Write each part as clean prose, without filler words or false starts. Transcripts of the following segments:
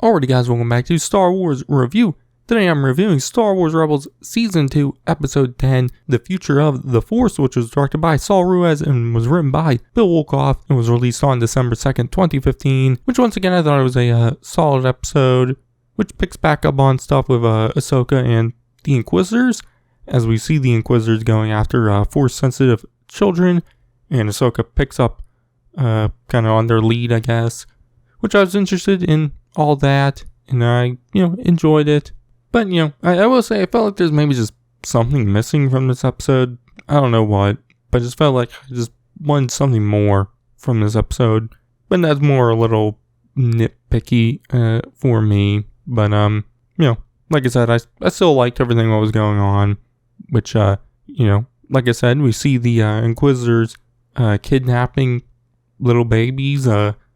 Alrighty guys, welcome back to Star Wars Review. Today I'm reviewing Star Wars Rebels Season 2, Episode 10, The Future of the Force, which was directed by Saul Ruiz and was written by Bill Wolkoff and was released on December 2nd, 2015, which once again I thought it was a solid episode, which picks back up on stuff with Ahsoka and the Inquisitors, as we see the Inquisitors going after Force-sensitive children, and Ahsoka picks up kind of on their lead, I guess, which I was interested in all that, and I, enjoyed it. But, I will say I felt like there's maybe just something missing from this episode. I don't know what, but I just felt like I just wanted something more from this episode. But that's more a little nitpicky for me. But, like I said, I still liked everything that was going on, which, like I said, we see the Inquisitors kidnapping little babies.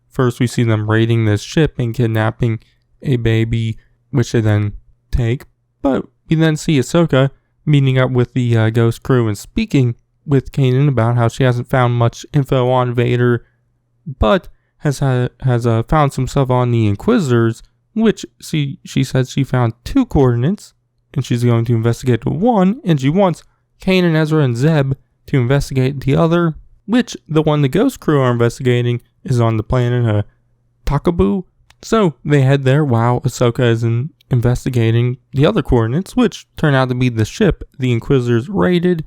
First, we see them raiding this ship and kidnapping a baby, which they then take. But we then see Ahsoka meeting up with the Ghost crew and speaking with Kanan about how she hasn't found much info on Vader, but has found some stuff on the Inquisitors, which she says she found 2 coordinates, and she's going to investigate one, and she wants Kanan, Ezra, and Zeb to investigate the other, which the one the Ghost crew are investigating is on the planet Takabu. So they head there while Ahsoka is investigating the other coordinates, which turn out to be the ship the Inquisitors raided,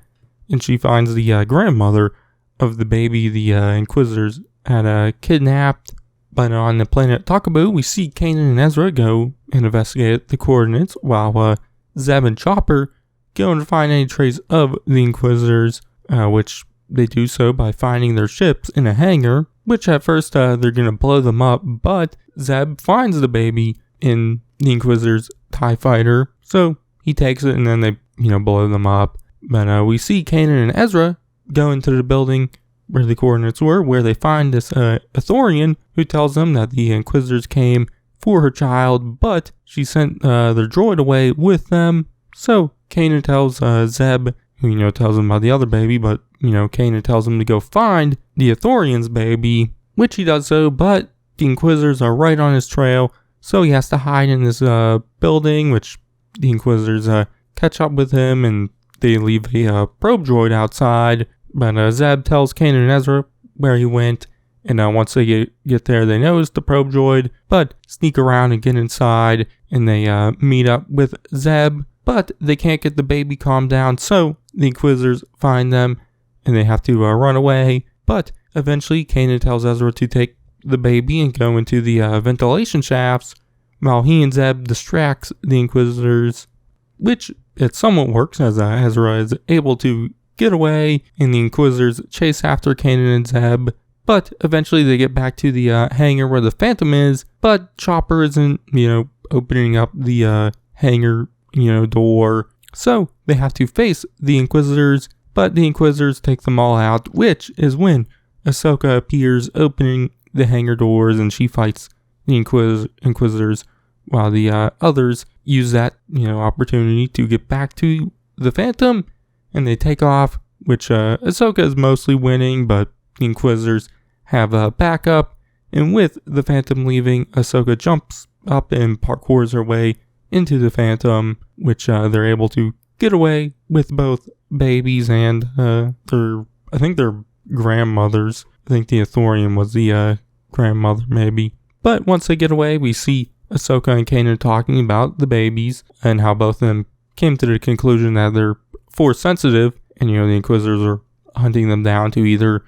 and she finds the grandmother of the baby the Inquisitors had kidnapped. But on the planet Takabu, we see Kanan and Ezra go and investigate the coordinates, while Zeb and Chopper go and find any trace of the Inquisitors, which they do so by finding their ships in a hangar, which at first they're going to blow them up, but Zeb finds the baby in the Inquisitor's TIE fighter, so he takes it and then they, blow them up. But we see Kanan and Ezra go into the building where the coordinates were, where they find this Ithorian who tells them that the Inquisitors came for her child, but she sent their droid away with them. So Kanan tells Zeb, who, tells him about the other baby, but, Kanan tells him to go find the Ithorian's baby, which he does so, but the Inquisitors are right on his trail, so he has to hide in this building, which the Inquisitors catch up with him, and they leave a probe droid outside. But Zeb tells Kanan and Ezra where he went, and once they get there, they notice the probe droid, but sneak around and get inside, and they meet up with Zeb, but they can't get the baby calmed down, so the Inquisitors find them, and they have to run away. But eventually, Kanan tells Ezra to take the baby and go into the ventilation shafts, while he and Zeb distracts the Inquisitors, which it somewhat works, as Ezra is able to get away, and the Inquisitors chase after Kanan and Zeb. But eventually they get back to the hangar where the Phantom is, but Chopper isn't, opening up the hangar, door. So they have to face the Inquisitors, but the Inquisitors take them all out, which is when Ahsoka appears opening the hangar doors, and she fights the Inquisitors, while the others use that, opportunity to get back to the Phantom, and they take off, which Ahsoka is mostly winning, but the Inquisitors have a backup, and with the Phantom leaving, Ahsoka jumps up and parkours her way into the Phantom, which they're able to get away with both babies and their grandmothers. I think the Ithorian was the grandmother, maybe. But once they get away, we see Ahsoka and Kanan talking about the babies and how both of them came to the conclusion that they're Force sensitive, and the Inquisitors are hunting them down to either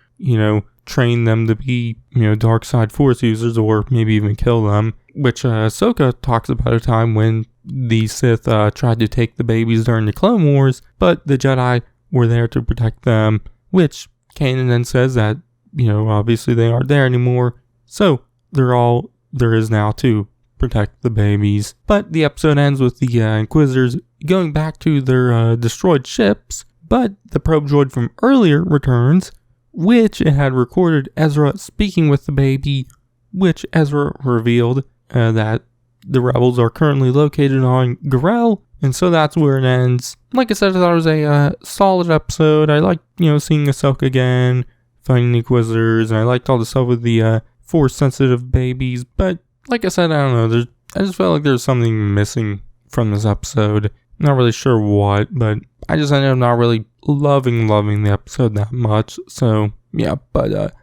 train them to be dark side Force users, or maybe even kill them. Which Ahsoka talks about a time when the Sith tried to take the babies during the Clone Wars, but the Jedi were there to protect them, which Kanan then says that, obviously they aren't there anymore, so they're all there is now to protect the babies. But the episode ends with the Inquisitors going back to their destroyed ships, but the probe droid from earlier returns, which it had recorded Ezra speaking with the baby, which Ezra revealed that the rebels are currently located on Garel, and so that's where it ends. Like I said, I thought it was a solid episode. I liked, seeing Ahsoka again, fighting the Inquisitors, and I liked all the stuff with the Force-sensitive babies, but like I said, I don't know, there's I just felt like there's something missing from this episode. Not really sure what, but I just ended up not really loving the episode that much. So yeah, but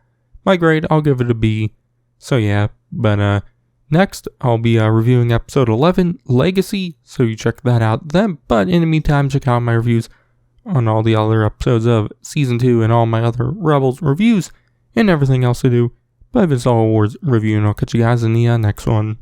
my grade, I'll give it a B. So yeah, but next I'll be reviewing episode 11, Legacy. So you check that out then. But in the meantime, check out my reviews on all the other episodes of season 2 and all my other Rebels reviews and everything else I do. But I've been Star Wars review, and I'll catch you guys in the next one.